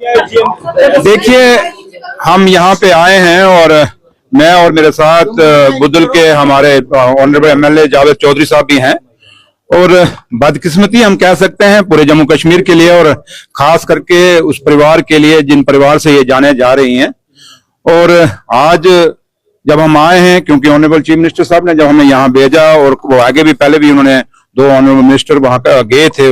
देखिए, हम यहाँ पे आए हैं और मैं और मेरे साथ बुदल के हमारे ऑनरेबल एमएलए जावेद चौधरी साहब भी हैं। और बदकिस्मती हम कह सकते हैं पूरे जम्मू कश्मीर के लिए और खास करके उस परिवार के लिए जिन परिवार से ये जाने जा रही हैं। और आज जब हम आए हैं, क्योंकि ऑनरेबल चीफ मिनिस्टर साहब ने जब हमें यहाँ भेजा, और वो आगे भी पहले भी उन्होंने दो ऑनरेबल मिनिस्टर वहां का गए थे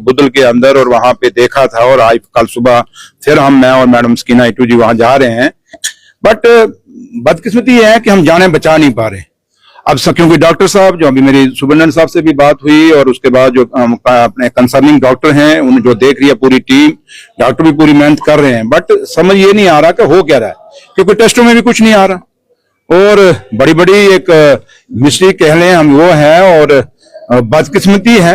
बुदल के अंदर और वहां पे देखा था, और आज कल सुबह फिर मैं और मैडम स्कीना इटू जी वहां जा रहे हैं। बट बदकिस्मती ये है कि हम जाने बचा नहीं पा रहे अब सब, क्योंकि डॉक्टर साहब जो अभी मेरी सुब्रमण्यम साहब से भी बात हुई और उसके बाद जो अपने कंसर्निंग डॉक्टर हैं उन्हें जो देख रही है पूरी टीम, डॉक्टर भी पूरी मेहनत कर रहे हैं, बट समझ ये नहीं आ रहा कि हो क्या रहा है, क्योंकि टेस्टों में भी कुछ नहीं आ रहा। और बड़ी बड़ी एक मिस्ट्री कह लें हम वो है, और बदकिस्मती है।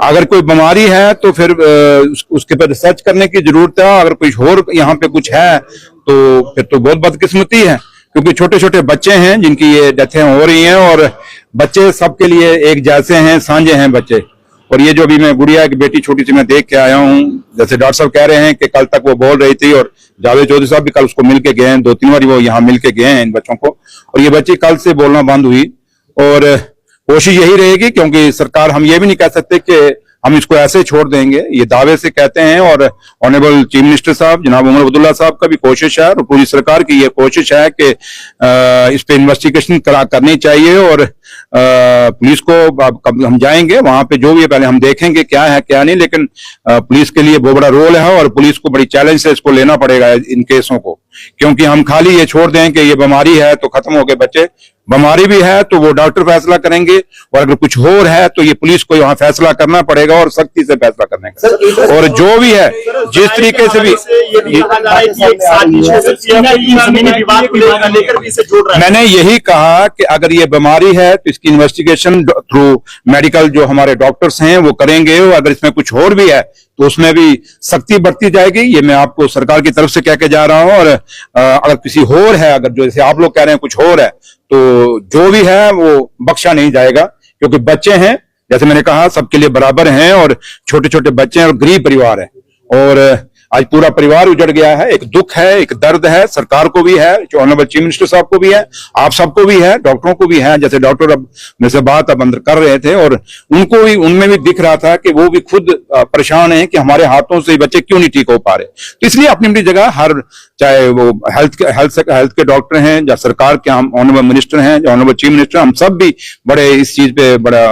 अगर कोई बीमारी है तो फिर उसके पर रिसर्च करने की जरूरत है, अगर कुछ और यहाँ पे कुछ है तो फिर तो बहुत बदकिस्मती है, क्योंकि छोटे छोटे बच्चे हैं जिनकी ये डेथें हो रही हैं, और बच्चे सबके लिए एक जैसे हैं, सांझे हैं बच्चे। और ये जो अभी मैं गुड़िया की बेटी छोटी सी मैं देख के आया हूँ, जैसे डॉक्टर साहब कह रहे हैं कि कल तक वो बोल रही थी, और जावेद चौधरी साहब भी कल उसको मिलके गए हैं, 2-3 बार वो यहाँ मिलके गए हैं इन बच्चों को, और ये बच्ची कल से बोलना बंद हुई। और कोशिश यही रहेगी, क्योंकि सरकार, हम ये भी नहीं कह सकते कि हम इसको ऐसे छोड़ देंगे, ये दावे से कहते हैं। और ऑनरेबल चीफ मिनिस्टर साहब जनाब उमर अब्दुल्ला साहब का भी कोशिश है, और पूरी सरकार की ये कोशिश है कि इस पे इन्वेस्टिगेशन करनी चाहिए। और पुलिस को हम जाएंगे वहां पे, जो भी है पहले हम देखेंगे क्या है क्या नहीं, लेकिन पुलिस के लिए बहुत बड़ा रोल है, और पुलिस को बड़ी चैलेंज से इसको लेना पड़ेगा इन केसों को, क्योंकि हम खाली ये छोड़ दें कि ये बीमारी है तो खत्म हो गए बच्चे। बीमारी भी है तो वो डॉक्टर फैसला करेंगे, और अगर कुछ और है तो ये पुलिस को यहाँ फैसला करना पड़ेगा, और सख्ती से फैसला करने का। और जो भी है जिस तरीके से भी मैंने यही कहा कि अगर ये बीमारी है तो इसकी इन्वेस्टिगेशन थ्रू मेडिकल जो हमारे डॉक्टर्स हैं वो करेंगे, और अगर इसमें कुछ और भी है तो उसमें भी सख्ती बरती जाएगी। ये मैं आपको सरकार की तरफ से कह के जा रहा हूं। और अगर किसी और है, अगर जो जैसे आप लोग कह रहे हैं कुछ और है, तो जो भी है वो बख्शा नहीं जाएगा, क्योंकि बच्चे हैं, जैसे मैंने कहा, सबके लिए बराबर हैं, और छोटे छोटे बच्चे हैं और गरीब परिवार है। और आज पूरा परिवार उजड़ गया है, एक दुख है, एक दर्द है, सरकार को भी है, जो ऑनरेबल चीफ मिनिस्टर साहब को भी है, आप सबको भी है, डॉक्टरों को भी है। जैसे डॉक्टर अब मेरे से बात अब अंदर कर रहे थे, और उनको भी, उनमें भी दिख रहा था कि वो भी खुद परेशान है कि हमारे हाथों से बच्चे क्यों नहीं ठीक हो पा रहे। तो इसलिए अपनी अपनी जगह हर, चाहे वो हेल्थ के डॉक्टर हैं या सरकार के हम ऑनरेबल मिनिस्टर हैं या ऑनरेबल चीफ मिनिस्टर, हम सब भी बड़े इस चीज पे बड़ा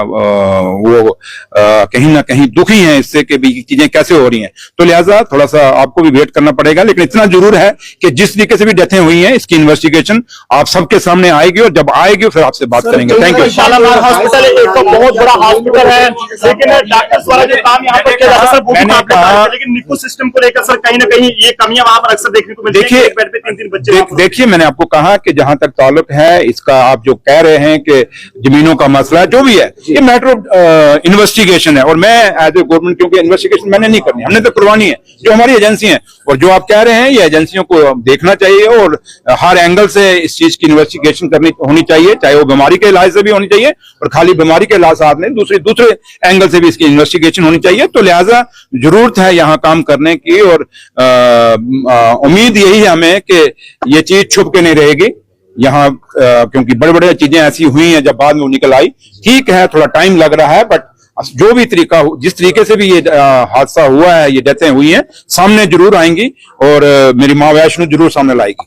कहीं ना कहीं दुखी हैं इससे कि भी चीजें कैसे हो रही हैं। तो लिहाजा थोड़ा सा आपको भी वेट करना पड़ेगा, लेकिन इतना जरूर है कि जिस तरीके से भी डेथें हुई हैं इसकी इन्वेस्टिगेशन आप सबके सामने आएगी, और जब आएगी फिर आपसे बात करेंगे। Thank you. शालामार हॉस्पिटल एक तो बहुत बड़ा हॉस्पिटल है, लेकिन डॉक्टर्स द्वारा जो काम यहाँ पर किया जा रहा है, मैंने कहा, लेकिन निपू सिस्टम को लेकर सर कहीं ना कहीं ये कमियां वहां पर अक्सर देखने को मिलती है। एक बेड पे 3-3 बच्चे। देखिए, मैंने आपको कहा कि जहां तक ताल्लुक है इसका, आप जो कह रहे हैं कि जमीनों का मसला जो भी है, ये मैटर ऑफ इन्वेस्टिगेशन है, और मैं एज ए गवर्नमेंट, क्योंकि इन्वेस्टिगेशन मैंने नहीं करनी, हमने तो करवानी है, जो हमारी एजेंसी है। और जो आप कह रहे हैं ये एजेंसियों को देखना चाहिए, और हर एंगल से इस चीज की इन्वेस्टिगेशन करनी होनी चाहिए, चाहे वो बीमारी के इलाज से भी होनी चाहिए, और खाली बीमारी के इलाज साथ में दूसरे एंगल से भी इसकी इन्वेस्टिगेशन होनी चाहिए। तो लिहाजा जरूरत है यहाँ काम करने की, और उम्मीद यही है हमें कि ये चीज छुप के नहीं रहेगी यहाँ, क्योंकि बड़े बड़े चीजें ऐसी हुई हैं जब बाद में वो निकल आई। ठीक है, थोड़ा टाइम लग रहा है, बट जो भी तरीका, जिस तरीके से भी ये हादसा हुआ है, ये डेथें हुई हैं, सामने जरूर आएंगी, और मेरी माँ वैष्णो जरूर सामने लाएगी।